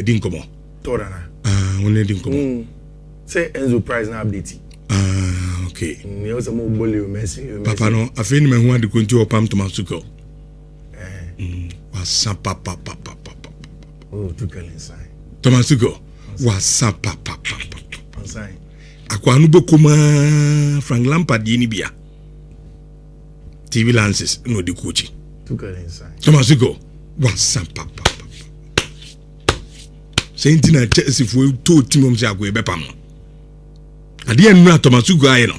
Dinkomo. Torana. Only Dinkomo. Say Enzo Price na update. Okay. You also more bully Messi. Papa no, I feel me who want to go to Opam to Masuko. Was papa. Oh, took inside. Tomasuko was papa. Inside. Akwanu bokuma Frank Lampard yini bia. TV Lances no de coaching. Took inside. Tomasuko was papa. Saint na Chelsea for to team om se agwe bepam. Ade enu Tomasuko aye no.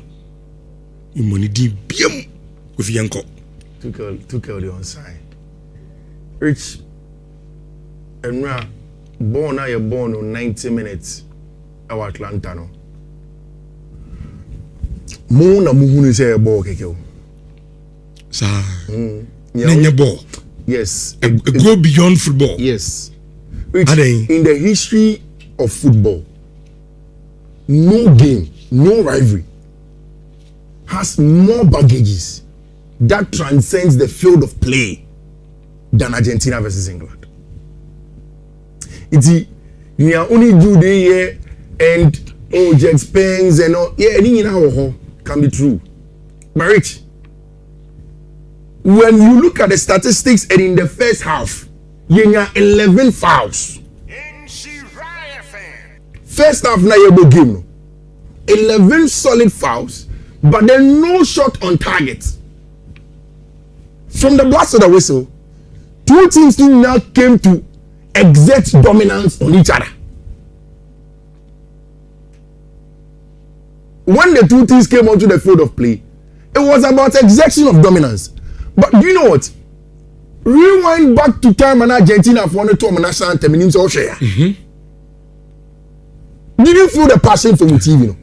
Imoni di biam with yanko. Took the onside. Rich and born on 90 minutes our Atlanta no. Mo na muhunu say a ball keke. Sa. Nenye ball. Yes. A go beyond football. Yes. Rich, in the history of football, no game, no rivalry has more baggages that transcends the field of play than Argentina versus England. It's you only do the year and Jack Spence and all. Yeah, anything can be true. But Rich, when you look at the statistics and in the first half, you have 11 fouls. First half na yebo game. 11 solid fouls, but then no shot on target. From the blast of the whistle, two teams now came to exert dominance on each other. When the two teams came onto the field of play, it was about exertion of dominance. But do you know what? Rewind back to time and Argentina for one to national anthem in Australia. Did you feel the passion from the TV?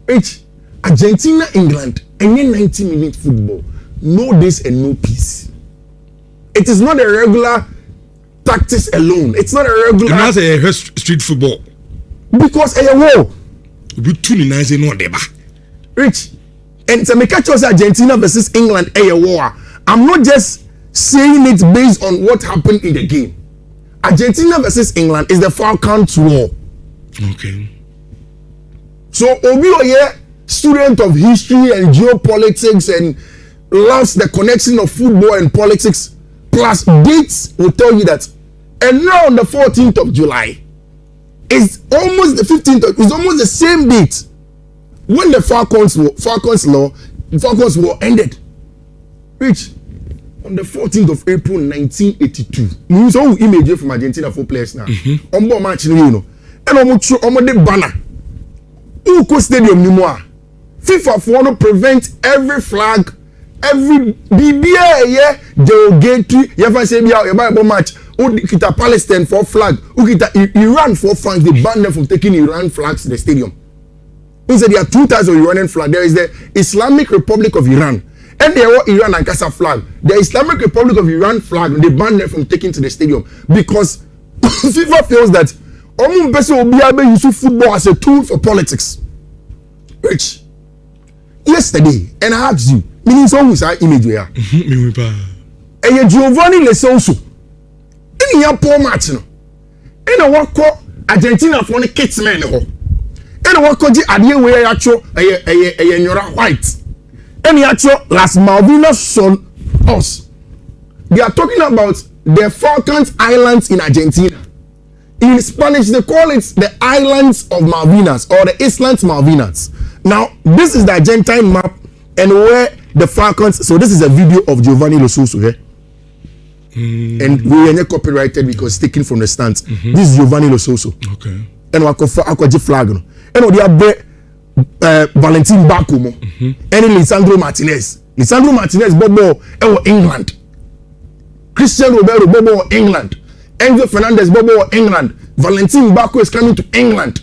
It's Argentina, England, and then 90-minute football. No this and no peace. It is not a regular tactics alone. It's not a regular. It's not a street football. Because a war. We too nice no deba. Rich. And to make sure Argentina versus England a war. I'm not just saying it based on what happened in the game. Argentina versus England is the Falklands War. Okay. So Obi Oye, student of history and geopolitics and loves the connection of football and politics plus dates will tell you that. And now on the 14th of July is almost the 15th. It's almost the same date when the Falklands War ended. Which on the 14th of April 1982. You saw image from Argentina for players now. Ombo match you know. And omo de banner. Uko stadium ni mo. FIFA for to prevent every flag, every BBA derogatory. You ever say bia Bible match? Who kita Palestine for flag? Who kita Iran for flags? They ban them from taking Iran flags to the stadium. He said there are two types of Iranian flag. There is the Islamic Republic of Iran. And they were Iran and Casa flag. The Islamic Republic of Iran flag, they banned them from taking to the stadium because FIFA feels that Omu Bese will be able to use football as a tool for politics. Rich. Yesterday, and I asked you, meaning so with our image here. And Giovanni Lesouso. In your poor match, no. And I walk Argentina for the kids man. And I walk the idea where actual a white. And actual Las Malvinas son us. They are talking about the Falklands Islands in Argentina. In Spanish, they call it the Islands of Malvinas or the Islands Malvinas. Now, this is the Argentine map and where the Falklands. So this is a video of Giovanni Lesouso here. And we are not copyrighted because it's taken from the stands. This is Giovanni Lesouso. Okay. And we have flag. And we have Valentin Bakumo and Lisandro Martinez. Lisandro Martinez Bobo England. Christian Roberto Bobo England. Enzo Fernandez Bobo England. Valentin Bako is coming to England.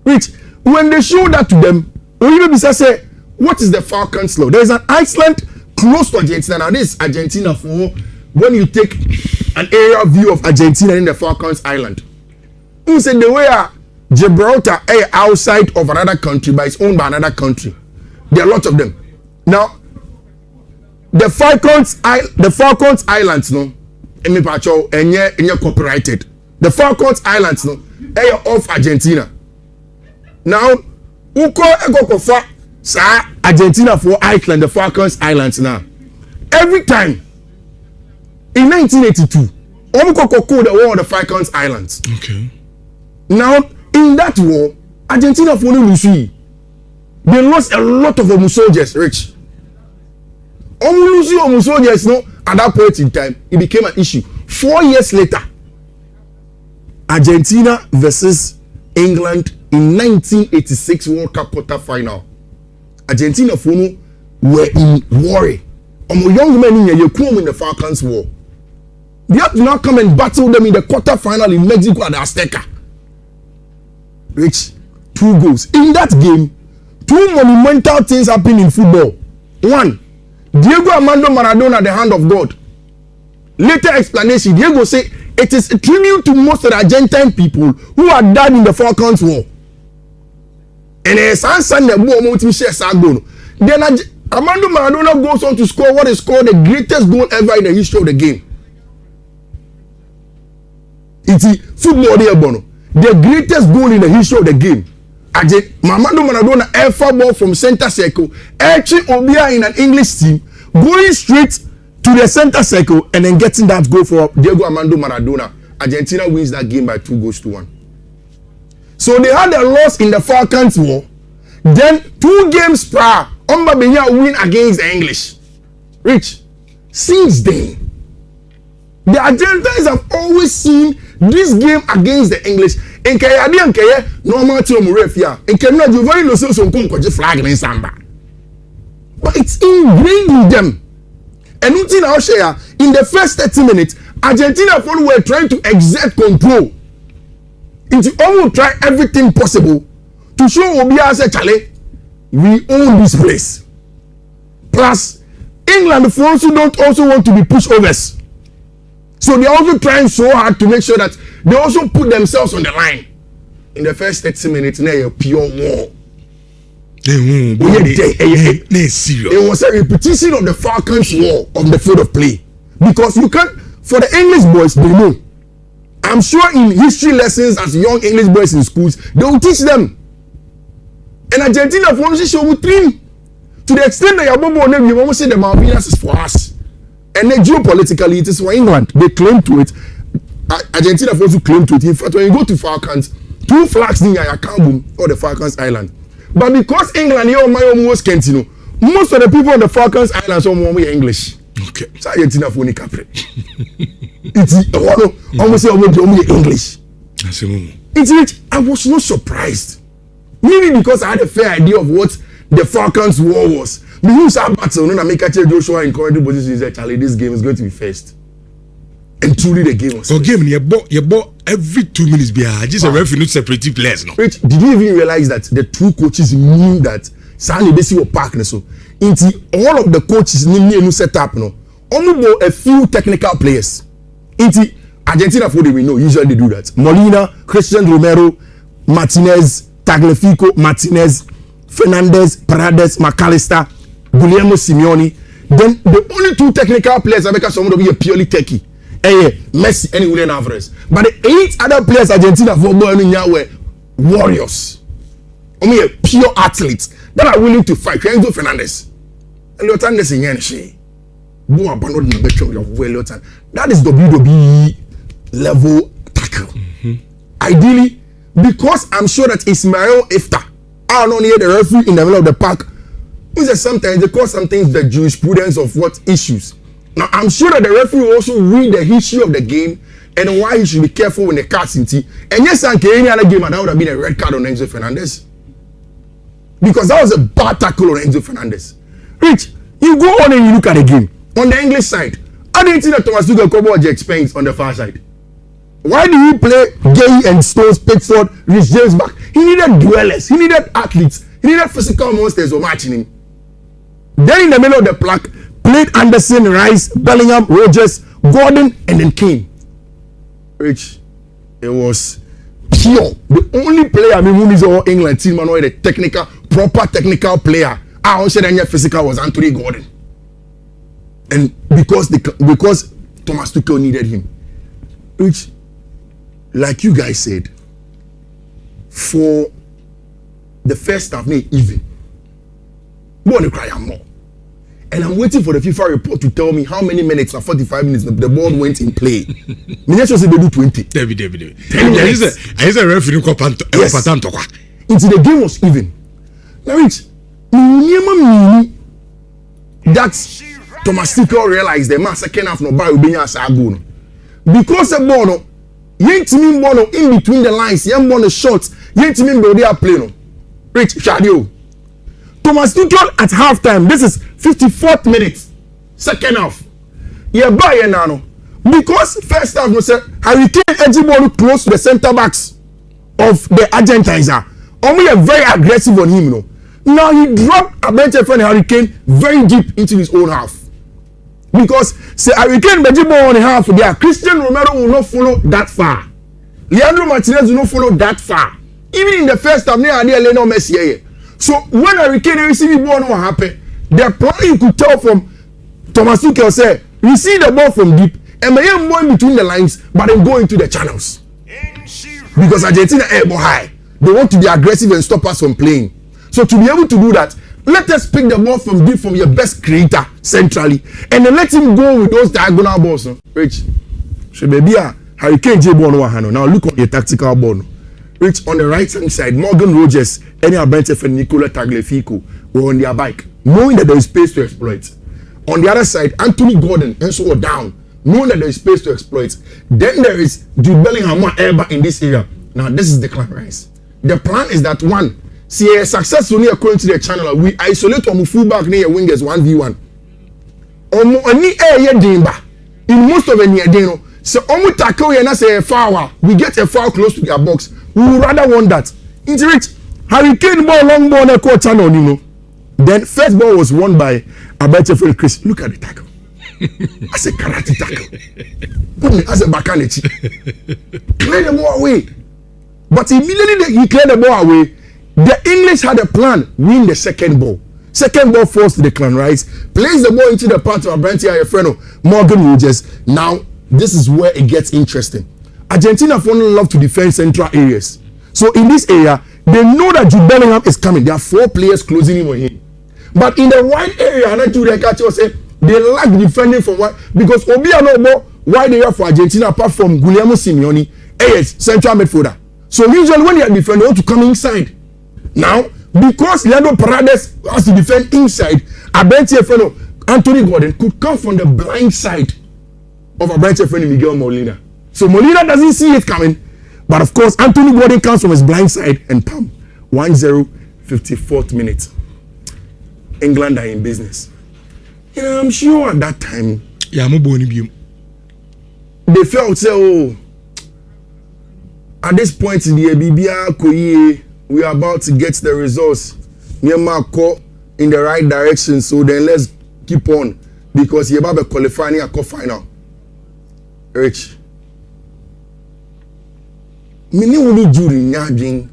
Which when they show that to them, we say, what is the Falklands Law? There is an Iceland close to Argentina. Now this is Argentina for when you take an aerial view of Argentina in the Falklands Island. Who said the way Gibraltar is outside of another country, but it's owned by another country. There are lots of them. Now, the Falklands Islands, no, emi pacho enye copyrighted. The Falklands Islands no off Argentina. Now uko kofa sa Argentina for Iceland, the Falklands Islands now. Every time in 1982, Omukoko called the war on the Falklands Islands. Okay. Now in that war, Argentina for no lose. They lost a lot of Omu soldiers, Rich. Omu soldiers, no, at that point in time, it became an issue. 4 years later, Argentina versus England in 1986 World Cup quarter final. Argentina Fono were in worry. Young men in the Falklands War. They have to now come and battle them in the quarter final in Mexico at the Azteca. Rich, 2 goals. In that game, 2 monumental things happened in football. 1, Diego Armando Maradona, the hand of God. Later explanation, Diego say it is a tribute to most of the Argentine people who had died in the Falklands War. And as son the war, then Armando Maradona goes on to score what is called the greatest goal ever in the history of the game. It's football there, Bono. The greatest goal in the history of the game. Armando Maradona ever ball from center circle, actually Obia in an English team, going straight to the center circle and then getting that goal for Diego Armando Maradona. Argentina wins that game by 2-1. So they had a loss in the Falklands War. Then 2 games prior, Ombabenya win against the English. Rich, since then, the Argentines have always seen this game against the English. Normal to Murefia. Flag in Samba. But it's ingrained in them. And in the first 30 minutes, Argentina were trying to exert control. It's almost try everything possible to show Obia say, Chale, we own this place. Plus, England don't also want to be pushovers. So they're also trying so hard to make sure that they also put themselves on the line. In the first 30 minutes, now you're pure war. It was a repetition of the Falklands War on the field of play. Because you can't, for the English boys, they know. I'm sure in history lessons as young English boys in schools, they will teach them. And Argentina for us show with dream. To the extent that Yabobo name, you almost say the Malvinas is for us. And then geopolitically, it is for England. They claim to it. Argentina for us to claim to it. In fact, when you go to Falklands, 2 flags in Yakambu or the Falklands Island. But because England, most of the people on the Falklands Islands are English. Okay. So Argentina for Capri. It's almost English. It's rich. I was not surprised. Maybe because I had a fair idea of what the Falklands War was. Because our battle, no, make a Joshua in corridor position is that Charlie, this game is going to be first. And truly the game was. So game you bought every 2 minutes behind. Just a referee separating players, no. Rich, did you even realize that the 2 coaches knew that Sani Besi were parked so? Into all of the coaches knew set up, no. Only a few technical players. Into Argentina for we know usually they do that. Molina, Christian Romero, Martinez, Tagliafico, Martinez, Fernandez, Paredes, McAllister, Guillermo Simeone. Then the only 2 technical players are because someone will be a purely techie. Messi and Julian Alvarez. But the 8 other players Argentina football were warriors. Only a pure athletes that are willing to fight. Enzo Fernandez. And Leotandes in Yenshi. That is WWE level tackle. Mm-hmm. Ideally, because I'm sure that Ismail Iftar, I don't know, the referee in the middle of the park, sometimes they call some things the jurisprudence of what issues. Now, I'm sure that the referee will also read the history of the game and why he should be careful when the cards in T. And yes, any other game, and that would have been a red card on Enzo Fernandez. Because that was a bad tackle on Enzo Fernandez. Rich, you go on and you look at the game. On the English side, I didn't see that Thomas Tuchel cover Jack Spence on the far side. Why do you play Gay and Stones, Pickford, Rich James back? He needed duellers, he needed athletes, he needed physical monsters who matching him. Then in the middle of the pack, played Anderson, Rice, Bellingham, Rogers, Gordon, and then Kane. Rich, it was pure. The only player who is all England team, the technical, proper technical player. I also said physical was Anthony Gordon. And because Thomas Tuchel needed him. Which, like you guys said, for the first half, even. More cry more. And I'm waiting for the FIFA report to tell me how many minutes or 45 minutes the ball went in play. Me just say they do 20. David. I say referee ko panto. Yes. Into the game was even. Now it's that Thomas Tuchel realized the man second half no buy Ubenya as a goal. Because the ball no, yentimi ball no in between the lines, yen ball no short, yentimi ball they play no. Rich Shadio. Thomas Tuchel at halftime. This is 54th minute, second half. Yeah, buy now. Because first half no say Harry Kane edgy ball close to the centre backs of the Argentines. Only very aggressive on him, no. Now he dropped a bench friend Harry Kane very deep into his own half. Because say Harry Kane edgy ball on the half there, Cristiano Romero will not follow that far. Leandro Martinez will not follow that far. Even in the first half, they are Lionel Messi here. So when Harry Kane receive the ball, what happened? The plan you could tell from Thomas Tuchel say, receive the ball from deep and may have more in between the lines, but then go into the channels. Because Argentina air ball high. They want to be aggressive and stop us from playing. So to be able to do that, let us pick the ball from deep from your best creator centrally, and then let him go with those diagonal balls. Rich, so baby, Harry Kane J ball no one. Now look on your tactical ball. Rich on the right hand side, Morgan Rogers, any Abente and Nicola Tagliafico were on their bike, knowing that there is space to exploit. On the other side, Anthony Gordon and so down, knowing that there is space to exploit. Then there is Jude Bellingham in this area. Now this is the clan rise. The plan is that one, see a successfully according to the channel, we isolate on fullback near wingers 1v1. In most of the near deno, so omu tackle and say a foul, we get a foul close to their box. We would rather want that. Into it, Harry Kane ball long ball na court channel, you know. Then first ball was won by Abete Chris. Look at the tackle. As a karate tackle. As a bakanechi. Clear the ball away. But immediately he cleared the ball away. The English had a plan. Win the second ball. Second ball forced the clan rise. Plays the ball into the part of Abrantia Efreno, Morgan Rogers. Now, this is where it gets interesting. Argentina love to defend central areas. So in this area, they know that Jude Bellingham is coming. There are 4 players closing in on him. But in the wide area, they lack defending from what? Because Obia no more wide area for Argentina apart from Guillermo Simeone, central midfielder. So usually when they are defending, they want to come inside. Now, because Leandro Paredes has to defend inside, Anthony Gordon could come from the blind side of Abrante's friend Miguel Molina. So Molina doesn't see it coming. But of course, Anthony Gordon comes from his blind side and pam. 1-0, 54th minute. England are in business. Yeah, I'm sure at that time, they felt, say, at this point in the BBA, we are about to get the results. Myanmar in the right direction, so then let's keep on. Because you're about to qualify a final. Rich. Many only during Yading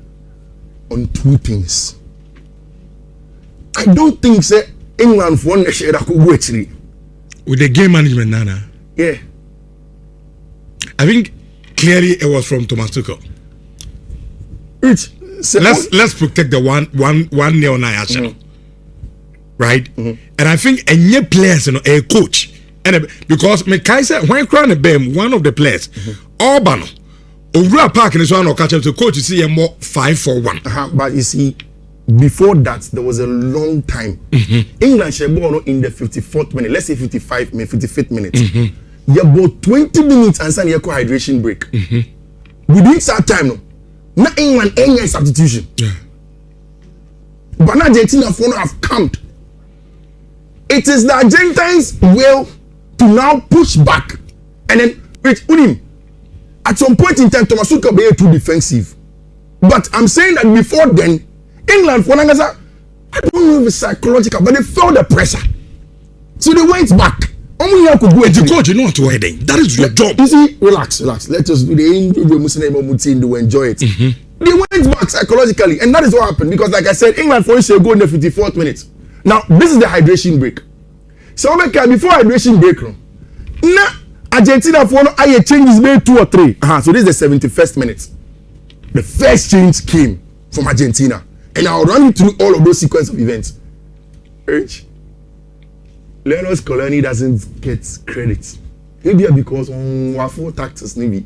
on 2 things. I don't think say England for one share that could go actually. With the game management, Nana. Yeah. I think clearly it was from Thomas Tuchel. Rich. Let's protect the 1-0 action. Right? Mm-hmm. And I think any players, a coach. And because me Kaiser, when crown the BEM, one of the players, Orban, over Park and so on, or catch up to coach, you see a more 5-4-1. But you see, before that, there was a long time. England should go in the 54th minute, let's say 55th minute. You about 20 minutes and send your hydration break. Within that time, no. Now England any substitution. Yeah. But now Argentina have camped. It is the Argentines' will to now push back. And then at some point in time, Thomas Tuchel be too defensive. But I'm saying that before then, England for Nangaza, I don't know if it's psychological, but they felt the pressure. So they went back. Only you could go and the coach, you know what to heading. That is your job. You see, relax. Let us do the Muslim to enjoy it. They went back psychologically, and that is what happened. Because, like I said, England for should go in the 54th minute. Now, this is the hydration break. So, before hydration break, now Argentina for I changes made 2 or 3. So this is the 71st minute. The first change came from Argentina. And I'll run you through all of those sequence of events. Lionel Scaloni doesn't get credit. Maybe because on waffle tactics, maybe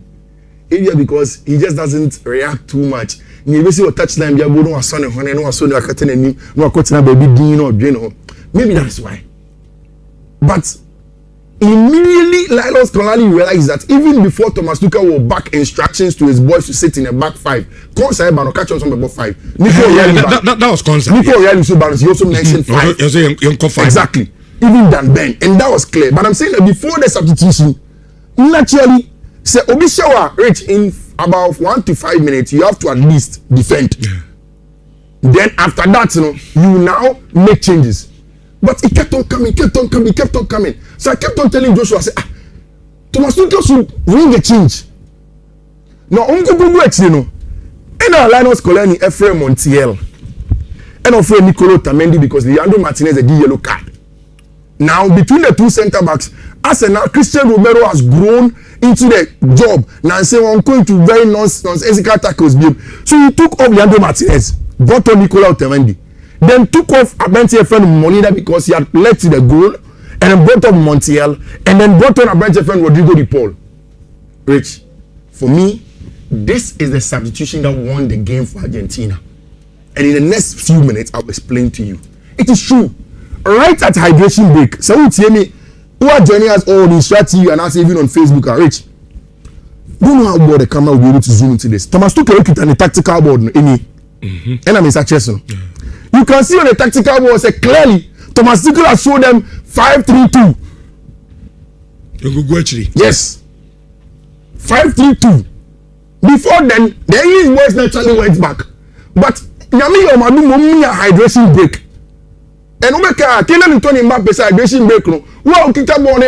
because he just doesn't react too much. Maybe see what touchline be able to son and no son no cutting and no cutting baby Dino Dino. Maybe that's why. But immediately Lionel Scaloni realized that even before Thomas Tuchel will back instructions to his boys to sit in a back 5, Consa Bano catch on some about 5. That was Consa. Nico Reali Subanos, he also mentioned 5. Exactly. Even than Ben, and that was clear. But I'm saying that before the substitution, naturally, say Obishawa reach in about 1 to 5 minutes, you have to at least defend. Yeah. Then after that, you now make changes. But it kept on coming. So I kept on telling Joshua, I said, Thomas Tuchel should bring a change. Now, and our Lionel Scaloni, Ephraim Montiel, and Ephraim Nicolo Tamendi because Leandro Martinez had a yellow card. Now, between the 2 center backs, as now Christian Romero has grown into the job. Now, say I'm going to very nonsensical tackles. So he took off Leandro Martinez, brought on Nicola Otamendi, then took off Abenti friend Molina because he had led to the goal, and then brought on Montiel, and then brought on Abenti friend Rodrigo de Paul. Rich, for me, this is the substitution that won the game for Argentina. And in the next few minutes, I'll explain to you. It is true. Right at hydration break, so we tell me who are joining us all on strategy and us even on Facebook and Rich. Don't know how well the camera will be able to zoom into this. Thomas Tuchel look at the tactical board and I'm in such a you can see on the tactical board say clearly Thomas Tuchel has shown them 5-3-2. Yes. 5-3-2. Before then, the English boys naturally went back. But Yami Omadu Momia hydration break. And Omeka, Kylian Anthony Mbappe hydration break no. Well, kita ball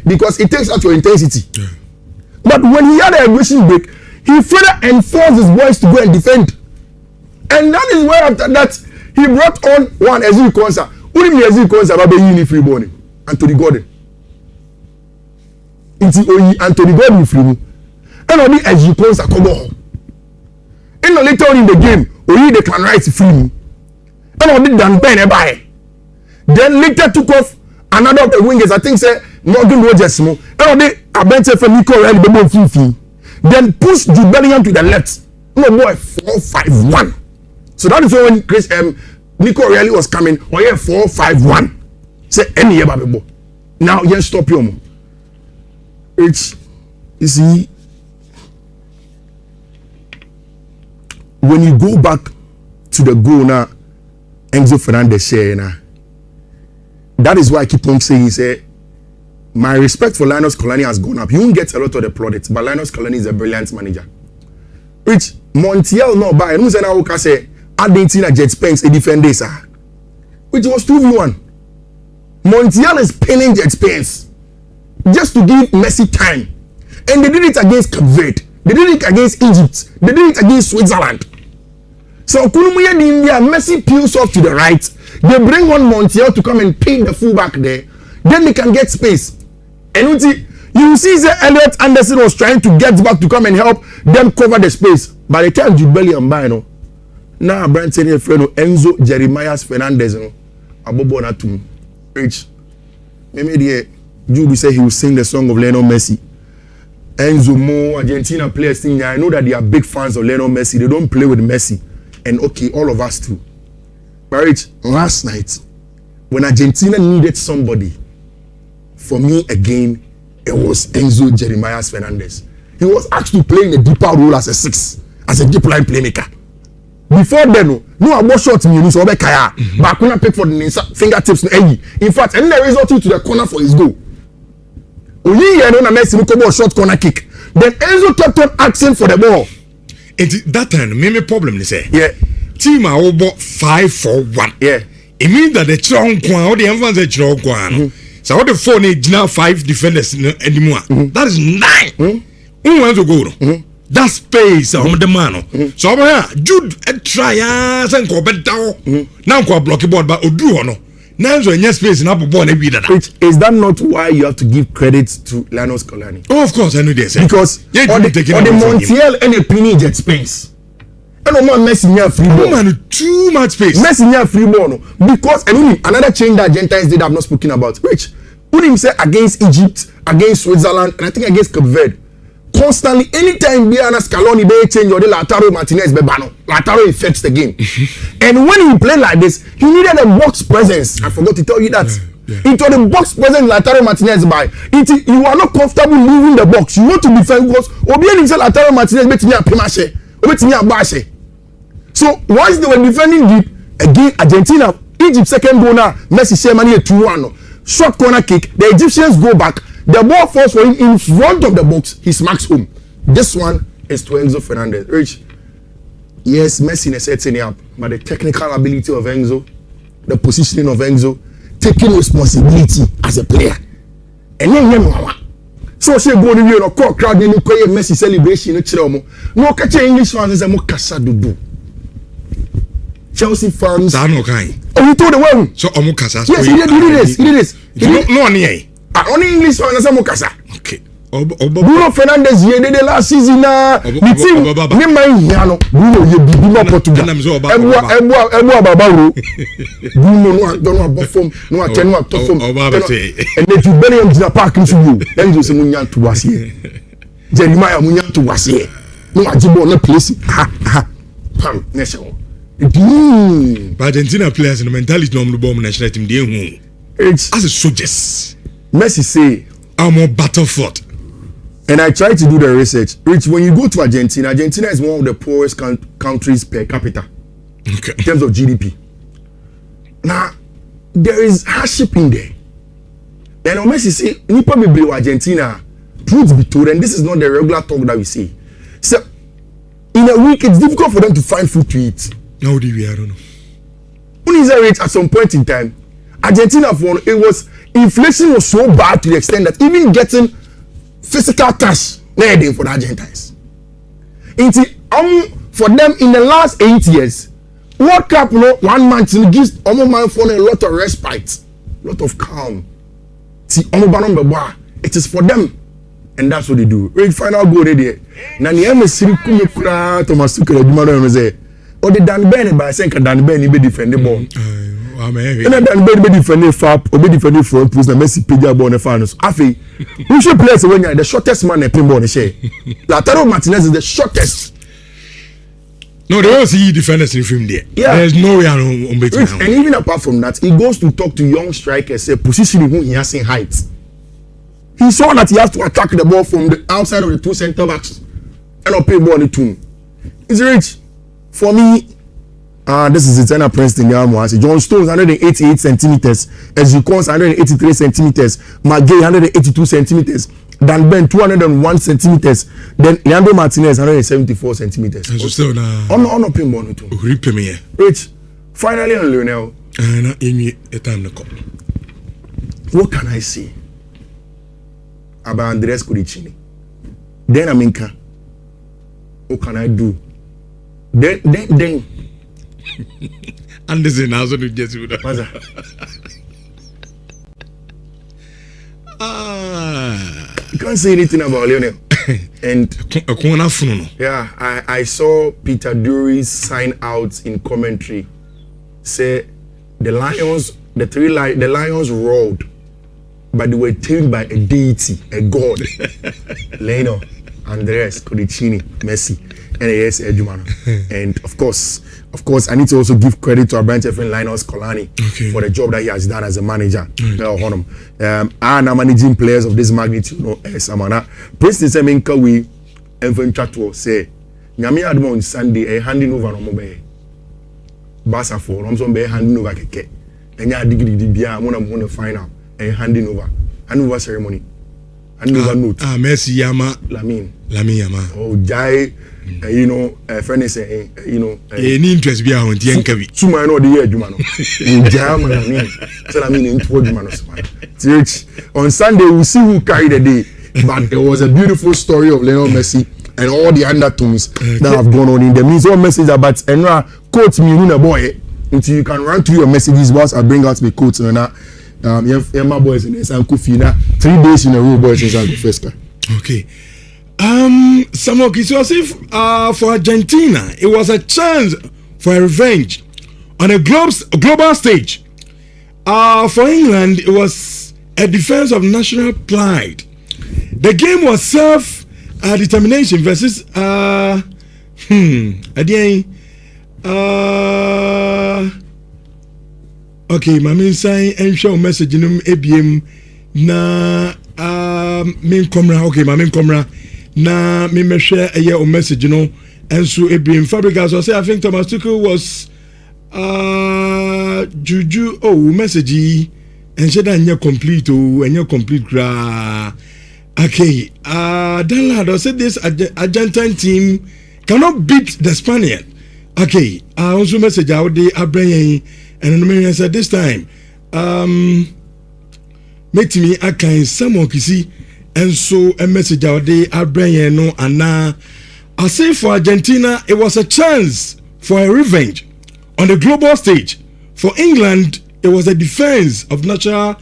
because it takes out your intensity. Yeah. But when he had a hydration break, he further enforced his boys to go and defend. And that is why after that, he brought on one Ezri Konsa. Who did Ezri Konsa about the free ball? Anthony Gordon. Anthony Gordon free. And only Ezri Konsa come on. And later on in the game, only they can write free. And only Dan Ben by. Then later took off another of the wingers. I think say Morgan Rogers. And only Abente for Nico Real Fiifi. Then push Jude Bellingham to the left. No boy 4-5-1. So that is when Chris Nico Real was coming. Oh yeah, 4-5-1. Say any year baby. Now yes stop you. It's you see. When you go back to the goal now, Enzo Fernandez share now. That is why I keep on saying, say, my respect for Lionel Scaloni has gone up. You won't get a lot of the plaudits, but Lionel Scaloni is a brilliant manager. Which Montiel no buy. Who say now who say Argentina Jet Spence a defender sir. Which was 2v1. Montiel is pinning Jet Spence just to give Messi time, and they did it against Cape Verde. They did it against Egypt. They did it against Switzerland. So Kulumuya in India, Messi peels off to the right. They bring on Montiel to come and pin the fullback there. Then they can get space. And you see that Elliot Anderson was trying to get back to come and help them cover the space. By the time Jude Bellingham buy now Brian Tony friend Enzo Jeremiah Fernandez Abobo na to Rich. Maybe the Jude say he will sing the song of Lionel Messi. Enzo Mo, Argentina players thing. I know that they are big fans of Lionel Messi. They don't play with Messi. And okay, all of us too. But Rich, last night, when Argentina needed somebody, for me again, it was Enzo Jeremiah Fernandez. He was asked to play in a deeper role as a 6, as a deep line playmaker. Before then, no about shot me, so but I couldn't pick for the fingertips. In fact, and the result to the corner for his goal. Messi no short corner kick. Then Enzo kept on asking for the ball. That time, me problem they say. Yeah. Team are over 5-4-1. Yeah. It means that the strong one, or the emphasis the strong one. So what the 4 need now 5 defenders anymore. That is 9. Who wants to go? That space on the man. So over here, Jude try and go back down. Now go block the board, but Odu no. Now so any space na ball na be that. Is that not why you have to give credit to Lionel Scolani? Oh, of course I know this. Because on the Montiel and the Pini get space. And no man Messi near free ball. Man, too much space. Messi near free ball no. Because another change that Argentines did I have not spoken about. Rich, Unim said against Egypt, against Switzerland, and I think against Cape Verde. Constantly, anytime Biana Scaloni they change or the Lautaro Martinez Bebano, Lautaro affects the game. And when he played like this, he needed a box presence. I forgot to tell you that. It was the box presence Lautaro Martinez by. You are not comfortable leaving the box. You want to defend because Obiani said Lautaro Martinez bet me a Pimache, bet me a Bashe. So once they were defending deep again, Argentina, Egypt second goal now, Messi Shermani a 2-1. Short corner kick, the Egyptians go back. The ball falls for him in front of the box. He smacks home. This one is to Enzo Fernandez. Rich, yes, Messi is setting up, but the technical ability of Enzo, the positioning of Enzo, taking responsibility as a player. And then so she go to the crowd, then you call Messi celebration. No catch English fans and say mo kasa dudu. Chelsea fans. That no kind. Oh, you told the one. So omo kasa. Yes, he did this. No ni. Only English fans say mo kasa. Okay. Bruno Fernandes ye de last season na the team ni man here no Bruno ye bibi mo Portugal. Ebu baba ro. Bruno no don above form no attend no top form. And if you bury him in the park in you, then you say munya to was here. Jeremiah munya to was here. No ajibo no place. Pam next one. Argentina players in the mentality no bomb national team dey hu. As a soldiers. Messi say I'm on battlefield. And I try to do the research. Rich, when you go to Argentina, Argentina is one of the poorest countries per capita. Okay. In terms of GDP. Now, there is hardship in there. And on Messi say, Nipa Bibli Argentina, truth be told, and this is not the regular talk that we see. So, in a week, it's difficult for them to find food to eat. How do we? I don't know. When is that rate at some point in time? Argentina, inflation was so bad to the extent that even getting physical cash needed for the Argentines. For them in the last 8 years, World Cup, 1 month gives man for a lot of respite, a lot of calm. It is for them, and that's what they do. Final goal there. Now the MSC kumukura Thomas Tuchel Dumano say, "Oh, the Dan Ben by saying Dan Ben be defend the ball." And then Dan be defend the fap, or be defend the front post. Na Messi pija ball on the finals. Afi, who should play when you are the shortest man in pinball on share. Lautaro Martinez is the shortest. No, they don't see defenders in film there. Yeah. There's no way on betting. And even apart from that, he goes to talk to young strikers, say positioning who he has in height. He saw that he has to attack the ball from the outside of the two center backs and not play ball on the two. It's rich. For me, this is Eternal Princeton John Stones 188 centimeters, Ezukons 183 centimeters, Magay 182 centimeters, Dan Ben 201 centimeters, then Leandro Martinez 174 centimeters. So still now. On not playing ball on the two. Rich. Finally on Lionel. What can I say about Andres Curicini? Then Aminka. What can I do? Then. Anderson also do just with that. You can't say anything about Lionel. And yeah, I saw Peter Drury's sign out in commentary. Say the Lions roared, but they were tamed by a deity, a god. Lionel, Andres, Curicini, Messi, and yes, Edumano. And of course, I need to also give credit to our branch friend Lionel Scolani for the job that he has done as a manager. And managing players of this magnitude, Samana. President Semenka we Chatwo say, Nyami Admo on Sunday, handing over no more. Basa for Romson be handing over keke. And ya diggy bia, mona final, and handing over. Handover ceremony. Handover note. Messi Yama. Lamin Yama. Oh, Jai. Friend say, any interest be on the Yankavi. Suma no the year, Jumano. German, so I mean, into Jumano. On Sunday, we'll see who carried the day. But there was a beautiful story of Lionel Messi and all the undertones that have gone on in the means. All message about Enra quote me in a boy. until you can run through your messages whilst I bring out my quotes. And now, my boys in Sanku Fina 3 days in a row, boys in Sanku Fresca. Okay. Samoki, so as if for Argentina, it was a chance for a revenge on a global stage. For England, it was a defense of national pride. The game was self-determination versus okay, my main sign and show message in ABM na main camera. Okay, my main camera na me share a year message, and so ABM Fabregas was say I think Thomas Tuchel was Juju message and said and you complete and you complete okay, Dan Lado said this Argentine team cannot beat the Spaniard. Okay, I also message out the Abraham and the said this time, make me a kind someone kisi and so a message out the Abraham no and now I say for Argentina it was a chance for a revenge on the global stage. For England, it was a defense of national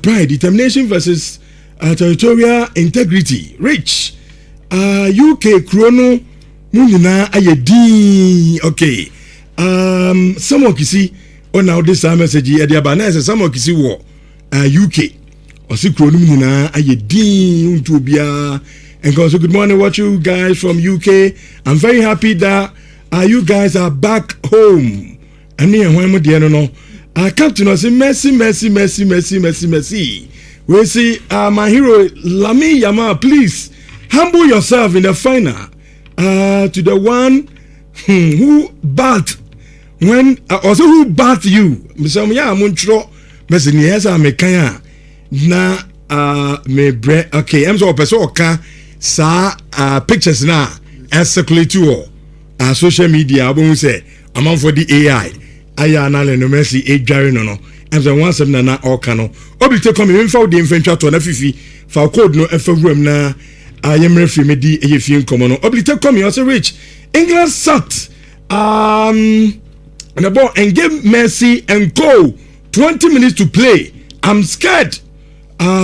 pride, determination versus territorial integrity. Rich, UK chrono munina ayedi. Okay, someone kisi on now this message at the abana someone kisi war UK or si chrono munina ayedi untubia. And also good morning, what you guys from UK. I'm very happy that you guys are back home. And me and when no. Captain was mercy. We see my hero Lami Yama, please humble yourself in the final. To the one who bat when also who bat you. Mr. Mya Muntro, Mr. Niesa Mekaya na me bre. Okay, I'm so person oka sa pictures na circulate to social media. When we say among for the AI. Aya na le no mercy e dware no em say 17 na oka no obi te come me fa the infantry to na fifi fa code no e fa wuram na ayemre fi me di e fi nkomo no obi te come also rich England sucked and the ball and gave Messi and goal 20 minutes to play. I'm scared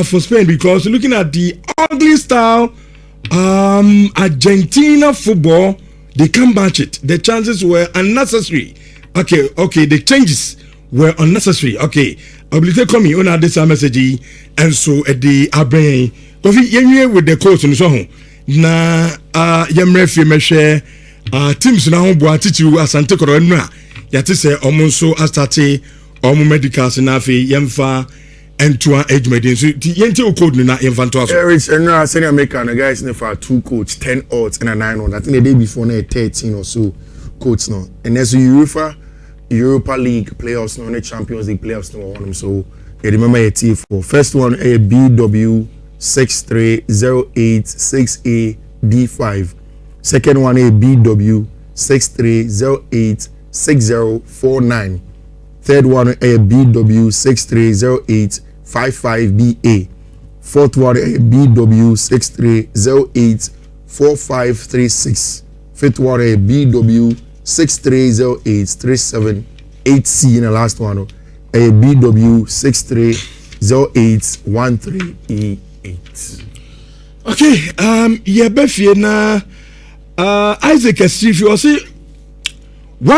for Spain because looking at the ugly style Argentina football, they can't match it. The chances were unnecessary. Okay, the changes were unnecessary. Okay, ability coming on this message and so at the Abraham. Because you with the coach and so on. Na yamre fi me share teams na ho boa titu asante koro nra. Yate say omo so astarte omo medicals na fi yemfa entua edwumeden so yente code na yemfa nto aso. Rich enra senior American guys in for 2 coach 10 odds and a 9 on. I think the day before na 13 or so coach no. And as Europa League playoffs no, the Champions League playoffs no one. So you remember your team for first one a BW 630868D5. Second one a BW 63086049. Third one a BW 630855BA. Fourth one a BW 63084536. Fifth one a BW 63083780C in the last one a BW 630813E8. Okay, yeah, Befie na Isaac Asifi, one